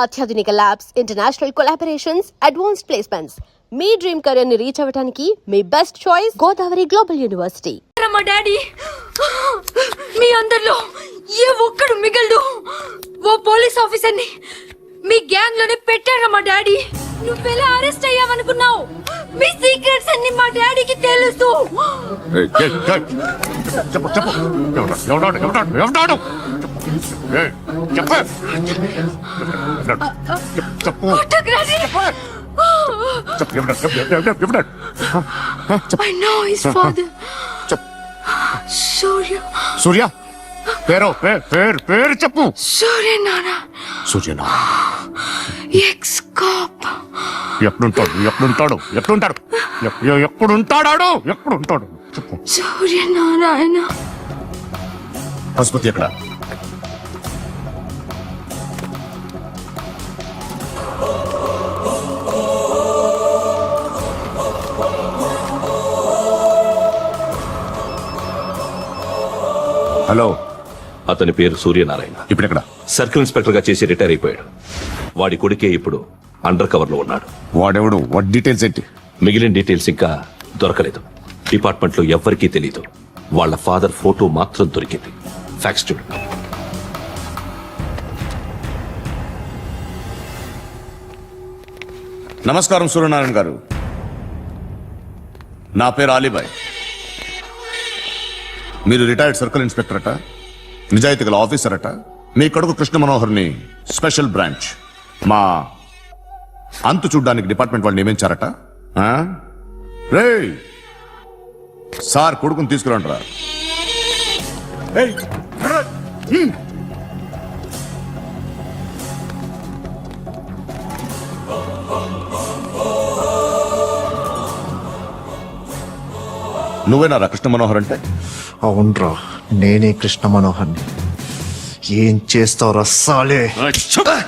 అత్యాధునిక labs, international collaborations, advanced placements. మీ dream career ని రీచ్ అవ్వడానికి మీ best choice Godavari global university. మా డాడీ మీ అందరిలో ఏ ఒక్కడు మిగలడు. ఓ పోలీస్ ఆఫీసర్ని మీ గ్యాంగ్ లోనే పెట్టారా మా డాడీ. నువ్వెలా అరెస్ట్ అయ్యావనుకున్నావు? మీ సీక్రెట్స్ అన్ని మా డాడీకి తెలుసు. I know his father. Surya పేరు చెప్పు. సూర్యనారాయణ. Suryanarayana ex cop. ఎప్పుడుంటాడు చెప్పు. సూర్యనారాయణ. ఆసుపత్రి ఎక్కడ? హలో, అతని పేరు సూర్యనారాయణ. ఇప్పుడెక్కడ? సర్కిల్ ఇన్స్పెక్టర్ గా చేసి రిటైర్ అయిపోయాడు. వాడి కొడుకే ఇప్పుడు అండర్ కవర్ లో ఉన్నాడు. వాడెవడు? వాడి డీటెయిల్స్ ఏంటి? మిగిలిన డీటెయిల్స్ ఇంకా దొరకలేదు. డిపార్ట్మెంట్ లో ఎవ్వరికీ తెలీదు. వాళ్ళ ఫాదర్ ఫోటో మాత్రం దొరికింది. ఫ్యాక్స్ చూడు. నమస్కారం సూర్యనారాయణ గారు. నా పేరు అలీబాయ్. మీరు రిటైర్డ్ సర్కిల్ ఇన్స్పెక్టర్ అట, నిజాయితీ గల ఆఫీసర్ అట. మీ కొడుకు కృష్ణ మనోహర్ని స్పెషల్ బ్రాంచ్ మా అంతు చూడ్డానికి డిపార్ట్మెంట్ వాళ్ళు నియమించారట. రే సార్, కొడుకుని తీసుకురండి. నువ్వేనా కృష్ణ మనోహర్ అంటే? అవునరా, నేనే కృష్ణ మనోహర్ని. ఏం చేస్తావు రస్సాలే?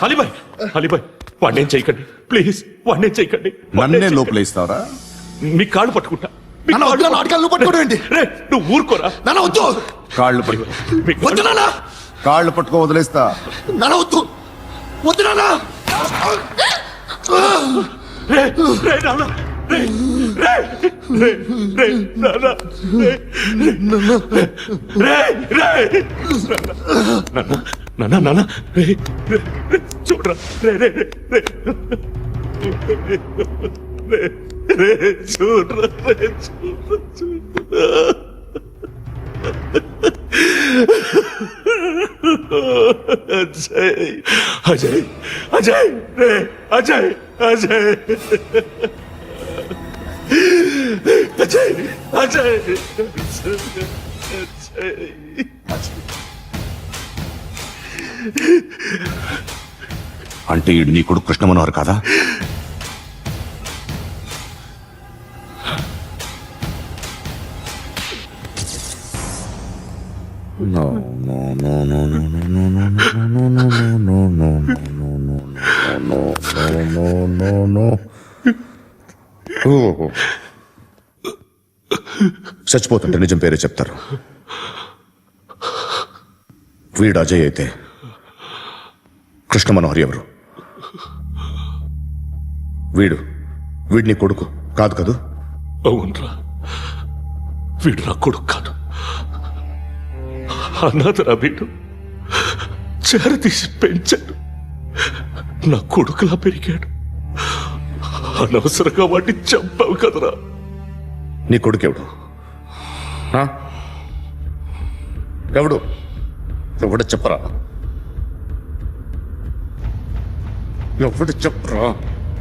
అలీబాయ్ వాడినేం చేయకండి ప్లీజ్, వాడినేం చేయకండి. నన్నే లోపల ఇస్తావరా? మీ కాళ్ళు పట్టుకుంటా. పట్టుకోండి. నువ్వు ఊరుకోరా. వద్దు. కాళ్ళు పట్టుకో. వద్దు నాన్న. కాళ్ళు పట్టుకో, వదిలేస్తా. వద్దు. వద్దు నాన్న. చూడరా, అజయ్ అజయ్ అజయ్ అజయ్ అజయ్ అజయ్ అంటే ఈడు నీ కొడుకు కృష్ణ మనోహర్ కాదా? No, no, no, no, no, no, no, no, no, no, no, no, no, no, no, no. చచ్చిపోతుంటే నిజం పేరే చెప్తారు. వీడు అజయ్ అయితే కృష్ణ మనోహర్ ఎవరు? వీడిని కొడుకు కాదు కదూ? అవునరా, వీడు నా కొడుకు కాదు. అనాథరా వీడు. చేరతీసి పెంచాడు. నా కొడుకులా పెరిగాడు. అనవసరంగా వాడిని చంపావు కదరా. నీ కొడుకెవడు? ఎవడు? ఎవడు చెప్పరా? ఎవడు చెప్పరా?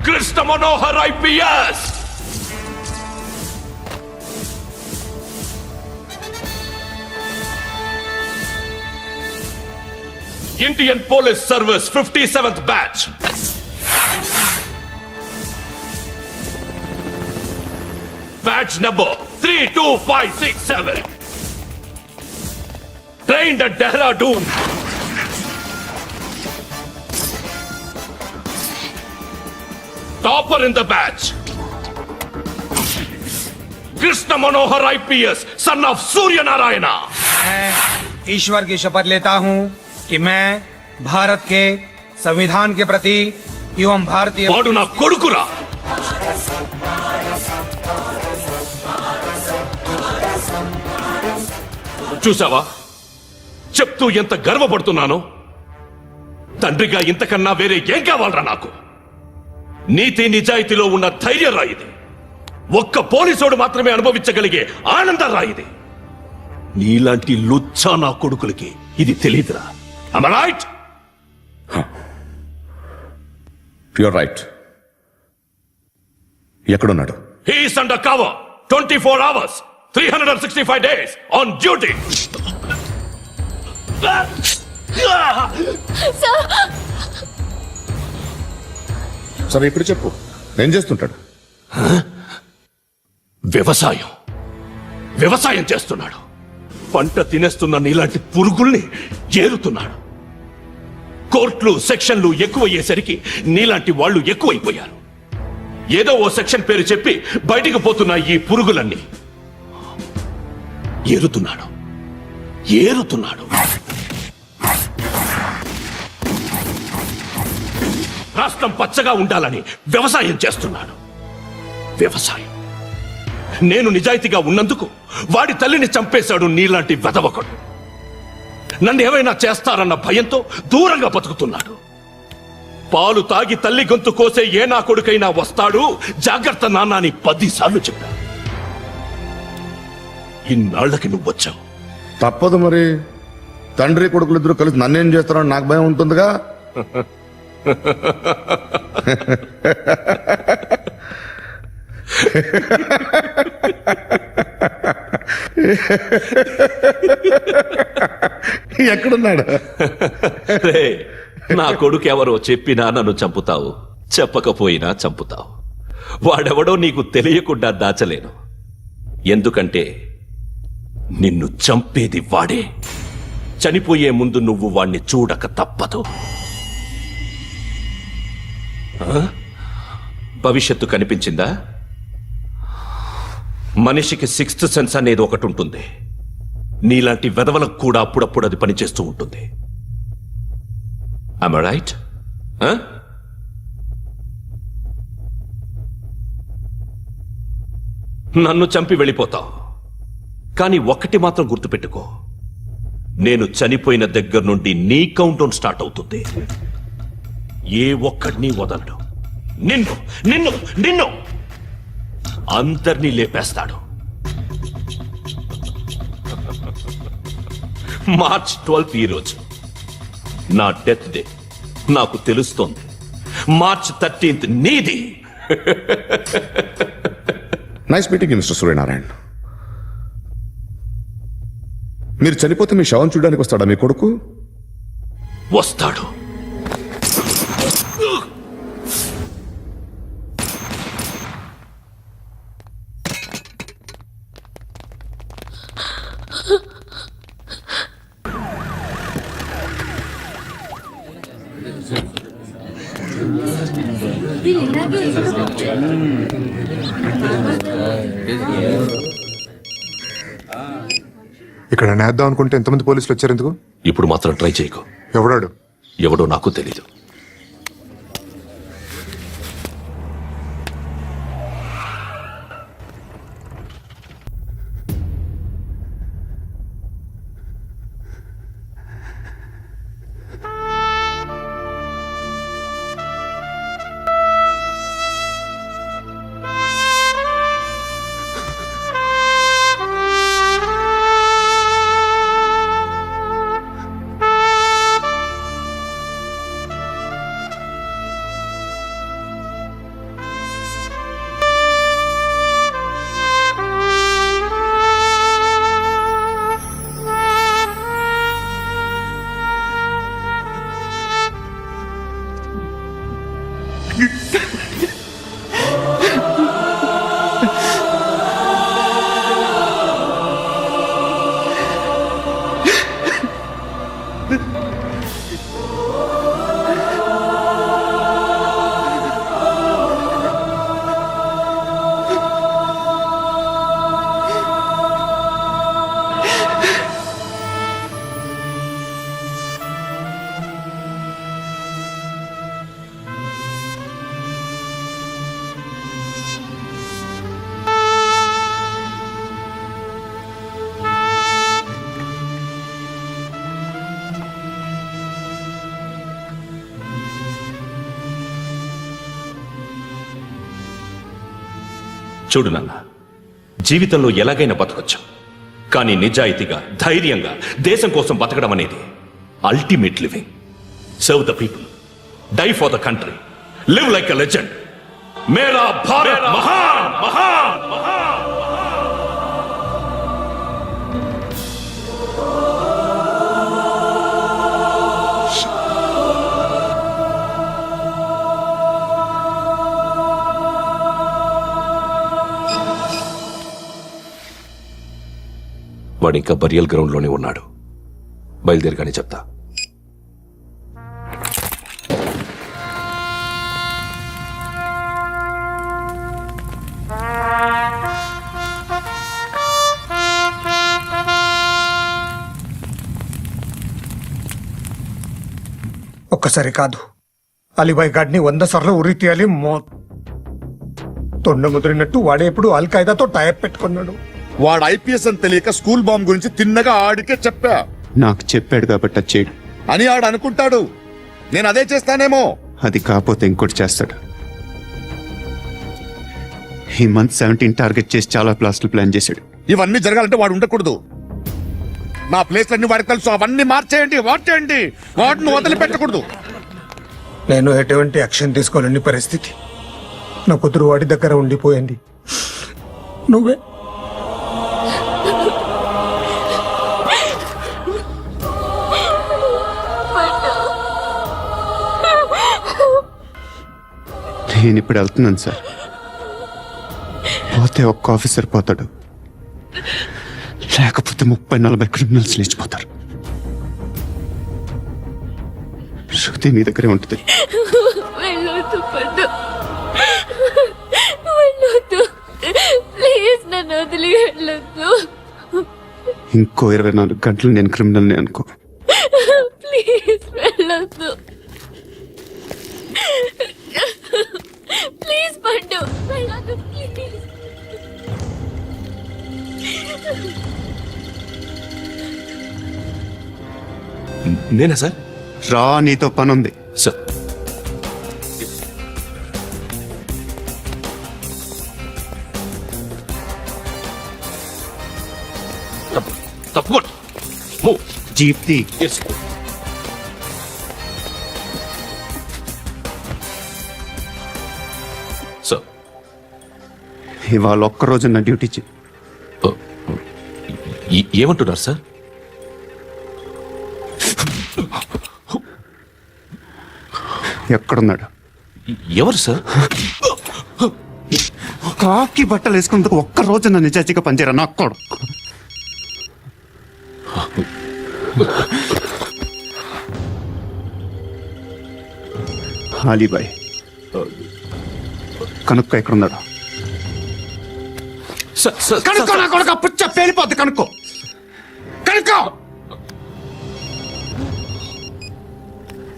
Krishna Manohar IPS. Indian police service 57th batch. Batch number 32567. Trained at Dehradun. Topper in the batch. Krishna Manohar IPS, son of Surya Narayana. मैं ईश्वर की शपथ लेता हूं कि मैं भारत के संविधान के प्रति एवं भारतीय వాడు నా కొడుకురా. చూసావా చెప్తూ ఎంత గర్వపడుతున్నానో. తండ్రిగా ఇంతకన్నా వేరే ఏం కావాలరా నాకు? నీతి నిజాయితీలో ఉన్న ధైర్యం రా ఇది. ఒక్క పోలీసోడు మాత్రమే అనుభవించగలిగే ఆనందం రా ఇది. నీలాంటి లుచ్చా నా కొడుకులకి ఇది తెలియదురా. Am I right? You're right. ఎక్కడున్నాడు? He is under cover 24 hours 365 days on duty. సరే ఇప్పుడు చెప్పు, ఏం చేస్తుంటాడు? వ్యవసాయం చేస్తున్నాడు. పంట తినేస్తున్న నీలాంటి పురుగుల్ని ఏరుతున్నాడు. కోర్టులు సెక్షన్లు ఎక్కువయ్యేసరికి నీలాంటి వాళ్ళు ఎక్కువైపోయారు. ఏదో ఓ సెక్షన్ పేరు చెప్పి బయటికి పోతున్న ఈ పురుగులన్నీ ఏరుతున్నాడు. రాష్ట్రం పచ్చగా ఉండాలని వ్యవసాయం చేస్తున్నాడు. నేను నిజాయితీగా ఉన్నందుకు వాడి తల్లిని చంపేశాడు నీలాంటి వెధవకుడు. నన్ను ఏమైనా చేస్తారన్న భయంతో దూరంగా బతుకుతున్నాడు. పాలు తాగి తల్లి గొంతు కోసే ఏ నా కొడుకైనా వస్తాడు, జాగ్రత్త నాన్న అని 10 సార్లు చెప్పాడు. ఇన్నాళ్లకి నువ్వు వచ్చావు. తప్పదు మరి. తండ్రి కొడుకులిద్దరూ కలిసి నన్నేం చేస్తారని నాకు భయం ఉంటుందిగా. ఎక్కడున్నాడు? రేయ్, నా కొడుకు ఎవరో చెప్పినా నన్ను చంపుతావు, చెప్పకపోయినా చంపుతావు. వాడెవడో నీకు తెలియకుండా దాచలేను. ఎందుకంటే నిన్ను చంపేది వాడే. చనిపోయే ముందు నువ్వు వాణ్ణి చూడక తప్పదు. భవిష్యత్తు కనిపించిందా? మనిషికి 6th సెన్స్ అనేది ఒకటి ఉంటుంది. నీలాంటి వెధవలకు కూడా అప్పుడప్పుడు అది పనిచేస్తూ ఉంటుంది. Am I right? నన్ను చంపి వెళ్ళిపోతావు. కానీ ఒక్కటి మాత్రం గుర్తుపెట్టుకో, నేను చనిపోయిన దగ్గర నుండి నీ కౌంటౌన్ స్టార్ట్ అవుతుంది. ఏ ఒక్కడిని వదలడు. నిన్ను నిన్ను నిన్ను అందరినీ లేపేస్తాడు. మార్చ్ 12 ఈ రోజు నా డెత్ డే. నాకు తెలుస్తోంది. మార్చ్ 13 నీది. Nice meeting mister Suryanarayana. మీరు చనిపోతే మీ శవం చూడడానికి వస్తాడా మీ కొడుకు? వస్తాడు. ఇక్కడ నేద్దాం అనుకుంటే ఎంతమంది పోలీసులు వచ్చారు ఎందుకు? ఇప్పుడు మాత్రం ట్రై చేయకు. ఎవడాడు? ఎవడో నాకు తెలీదు. చూడు నాన్న, జీవితంలో ఎలాగైనా బతకొచ్చు, కానీ నిజాయితీగా ధైర్యంగా దేశం కోసం బతకడం అనేది ultimate living. Serve the people, die for the country, live like a legend. మేరా భారత్ మహాన్ మహాన్ మహాన్. వాడు ఇంకా బరియల్ గ్రౌండ్ లోనే ఉన్నాడు. బయలుదేరగానే చెప్తా. ఒక్కసారి కాదు, అలీబాయ్ గాడిని 100 సార్లు ఉరి తీయాలి. తొండ ముదిరినట్టు వాడేప్పుడు అల్ ఖైదాతో టైప్ పెట్టుకున్నాడు. వాడు ఐపీఎస్ అని తెలియక స్కూల్ బాంబ్ గురించి తిన్నగా ఆడికే చెప్పా నాకు చెప్పాడు కాబట్టి అది చేయడు. అని ఆడు అనుకుంటాడు. నేను అదే చేస్తానేమో. అది కాకపోతే ఇంకోటి చేస్తాడు. ఈ మంత్ 17 టార్గెట్ చేసి చాలా ప్లాస్టులు ప్లాన్ చేశాడు. ఇవన్నీ జరగాలంటే వాడు ఉండకూడదు. నా ప్లేస్లన్నీ వాడికి తెలుసు. అవన్నీ మార్చేయండి, వాటేయండి. వాటిని వదిలిపెట్టకూడదు. నేను ఎటువంటి యాక్షన్ తీసుకోలేని పరిస్థితి. నా కూతురు వాడి దగ్గర ఉండిపోయింది. నువ్వే నేను ఇప్పుడు వెళ్తున్నాను సార్. పోతే ఒక్క ఆఫీసర్ పోతాడు, లేకపోతే 30-40 క్రిమినల్స్ లేచిపోతారు. శృతి మీ దగ్గరే ఉంటుంది. వెళ్ళొద్దు పండు, వెళ్ళొద్దు ప్లీజ్, నన్ను వదిలి వెళ్ళొద్దు. ఇంకో 24 గంటలు నేను క్రిమినల్ని అనుకో. ప్లీజ్ వెళ్ళొద్దు, ప్లీజ్ పండు వెళ్ళొద్దు ప్లీజ్. నేనా సార్? రా, నీతో పని ఉంది. సార్, తప్పకుండా మూవ్. జీప్తి ఎస్. సార్, ఇవాళ ఒక్కరోజు నా డ్యూటీ చేయి. ఏమంటున్నారు సార్? ఎక్కడున్నాడు? ఎవరు సార్? కాకి బట్టలు వేసుకున్నందుకు ఒక్కరోజు నా నిజాయితీగా పనిచేయరా నా కొడుకు. అలీబాయ్ కనుక్కో ఎక్కడున్నాడు. కనుక్కో నా కొడుకు, పుచ్చ పేలిపోద్ది. కనుక్కో కనుక్కో.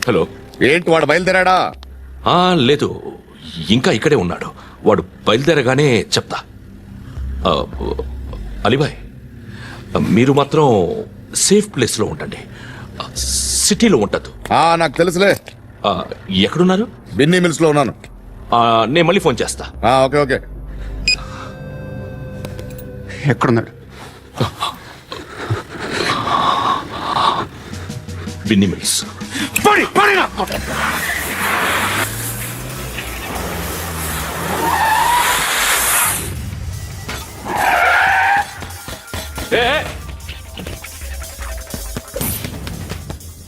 హలో, ఏంటి వాడు బయలుదేరాడా? లేదు, ఇంకా ఇక్కడే ఉన్నాడు. వాడు బయలుదేరగానే చెప్తా. అలీబాయ్, మీరు మాత్రం సేఫ్ ప్లేస్ లో ఉండండి, సిటీలో ఉండద్దు. నాకు తెలుసులే. ఎక్కడున్నారు? బిన్నీ మిల్స్ లో ఉన్నాను. నేను మళ్ళీ ఫోన్ చేస్తా. Okay okay. ఎక్కడున్నాడు? బిన్నీ మిల్స్.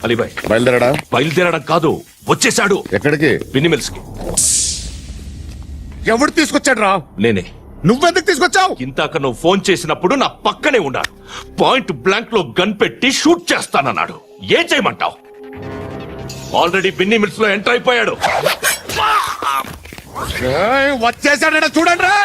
అలీబాయ్ బయలుదేరాడా? బయలుదేరడం కాదు, వచ్చేశాడు. ఎక్కడికి? బిన్నీ మిల్స్ కి. ఎవడు తీసుకొచ్చాడు రా? నేనే. నువ్వెందుకు తీసుకొచ్చావు? ఇంతాక నువ్వు ఫోన్ చేసినప్పుడు నా పక్కనే ఉన్నాడు. పాయింట్ బ్లాంక్ లో గన్ పెట్టి షూట్ చేస్తానన్నాడు. ఏం చేయమంటావు? ఆల్రెడీ బిన్నీ మిల్స్ లో ఎంటర్ అయిపోయాడు. వచ్చేసాడ చూడండి రా.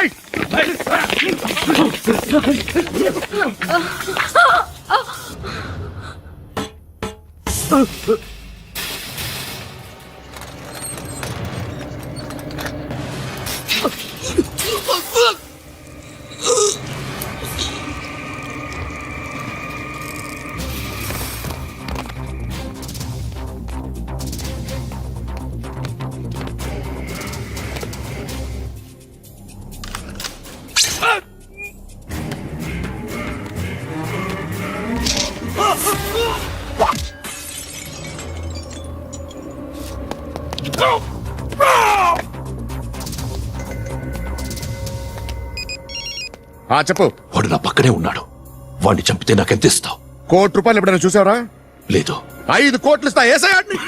చెప్పు. వాడు నా పక్కనే ఉన్నాడు. వాడిని చంపితే నాకెంత ఇస్తావు? ₹1,00,00,000 ఎప్పుడైనా చూసావరా? లేదు. 5 కోట్లు ఇస్తా. ఏసయాడిని.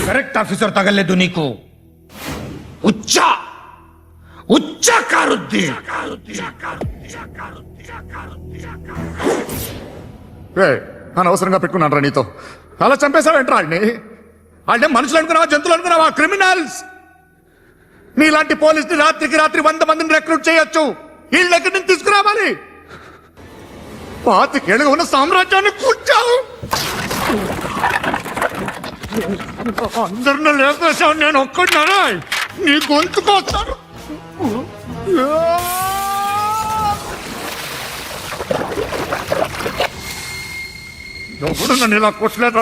కరెక్ట్ ఆఫీసర్ తగలేదు నీకు. ఉచ్చ కారుద్ది. అనవసరంగా పెట్టుకున్నాను రా నీతో. అలా చంపేశావేంట్రా వాడిని? అంటే మనుషులు అనుకున్నావా, జంతువులు అనుకున్నావా? క్రిమినల్స్. నీలాంటి పోలీసుని రాత్రికి రాత్రి 100 మందిని రిక్రూట్ చేయొచ్చు. వీళ్ళ దగ్గర నుంచి తీసుకురావాలి. 25 ఏళ్ళుగా ఉన్న సామ్రాజ్యాన్ని కూర్చావు. అందరిని లేపేశావు, నేను ఒక్కడినారా? నీ గొంతుకొస్తాను. ఎవడు నన్ను ఇలా కొట్టలేదా?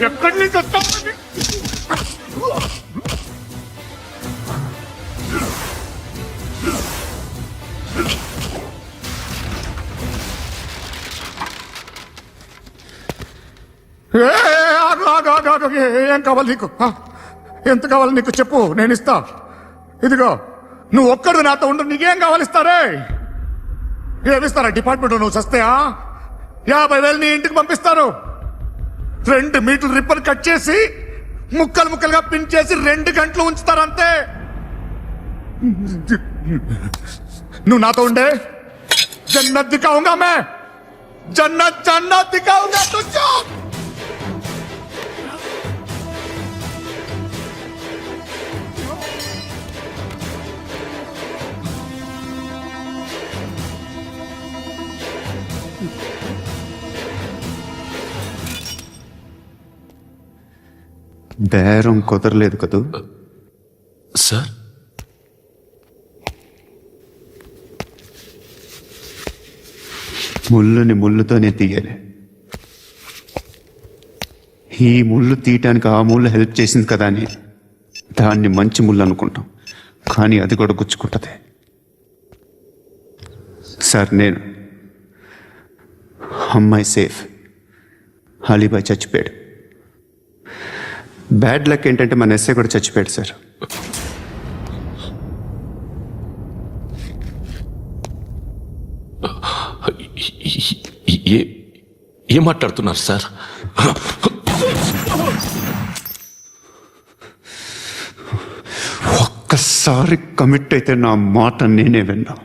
ఎక్కడి నుంచి వస్తావు? ఏం కావాలి నీకు? ఎంత కావాలి నీకు చెప్పు, నేను ఇస్తా. ఇదిగో నువ్వు ఒక్కడు నాతో ఉండు. నీకేం కావాలి ఇస్తారే? ఏమిస్తారా డిపార్ట్మెంట్? నువ్వు చస్తేయా 50,000 నీ ఇంటికి పంపిస్తారు. 2 మీటర్లు రిబ్బన్ కట్ చేసి ముక్కలు ముక్కలుగా పిన్ చేసి 2 గంటలు ఉంచుతారు అంతే. నువ్వు నాతో ఉండే జన్నత్ దిఖాऊंगा मैं. జన్నత్ జన్నత్ దిఖాऊंगा तुझको. బేరం కుదరలేదు కదూ? సార్, ముళ్ళుని ముళ్ళుతోనే తీయాలి. ఈ ముళ్ళు తీయటానికి ఆ ముళ్ళు హెల్ప్ చేసింది కదా అని దాన్ని మంచి ముళ్ళు అనుకుంటాం, కానీ అది కూడా గుచ్చుకుంటుంది. సార్, నేను అమ్మాయి సేఫ్, అలీబాయ్ చచ్చిపోయాడు. బ్యాడ్ లక్ ఏంటంటే మన ఎస్ఐ కూడా చచ్చిపోయాడు సార్. ఏం మాట్లాడుతున్నారు సార్? ఒక్కసారి కమిట్ అయితే నా మాట నేనే విన్నా.